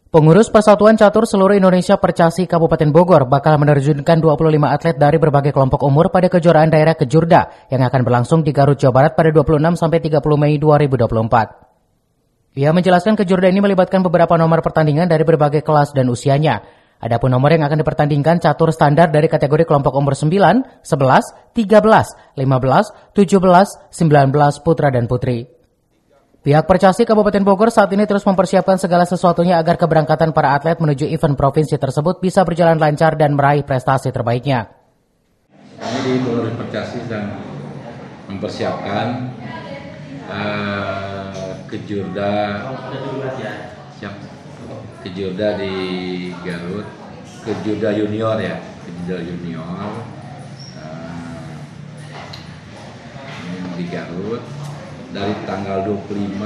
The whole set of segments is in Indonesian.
Pengurus Persatuan Catur Seluruh Indonesia Percasi Kabupaten Bogor bakal menerjunkan 25 atlet dari berbagai kelompok umur pada kejuaraan daerah Kejurda yang akan berlangsung di Garut, Jawa Barat pada 26 sampai 30 Mei 2024. Ia menjelaskan Kejurda ini melibatkan beberapa nomor pertandingan dari berbagai kelas dan usianya. Adapun nomor yang akan dipertandingkan catur standar dari kategori kelompok umur 9, 11, 13, 15, 17, 19 putra dan putri. Pihak Percasi Kabupaten Bogor saat ini terus mempersiapkan segala sesuatunya agar keberangkatan para atlet menuju event provinsi tersebut bisa berjalan lancar dan meraih prestasi terbaiknya. Kami di Pengurus Percasi sedang mempersiapkan Kejurda di Garut, Kejurda Junior ya, Kejurda Junior di Garut. Dari tanggal 25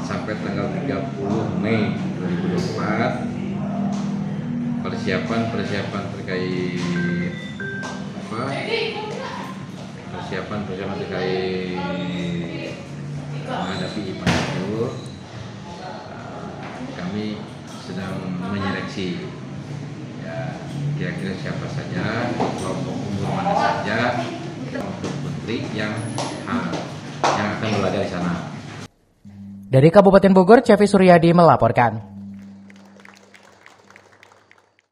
sampai tanggal 30 Mei 2024 persiapan terkait persiapan terkait menghadapi event itu kami sedang menyeleksi ya, kira-kira siapa saja, kelompok umur mana saja, kelompok putri yang akan berlaga di sana. Dari Kabupaten Bogor, Cevi Suryadi melaporkan.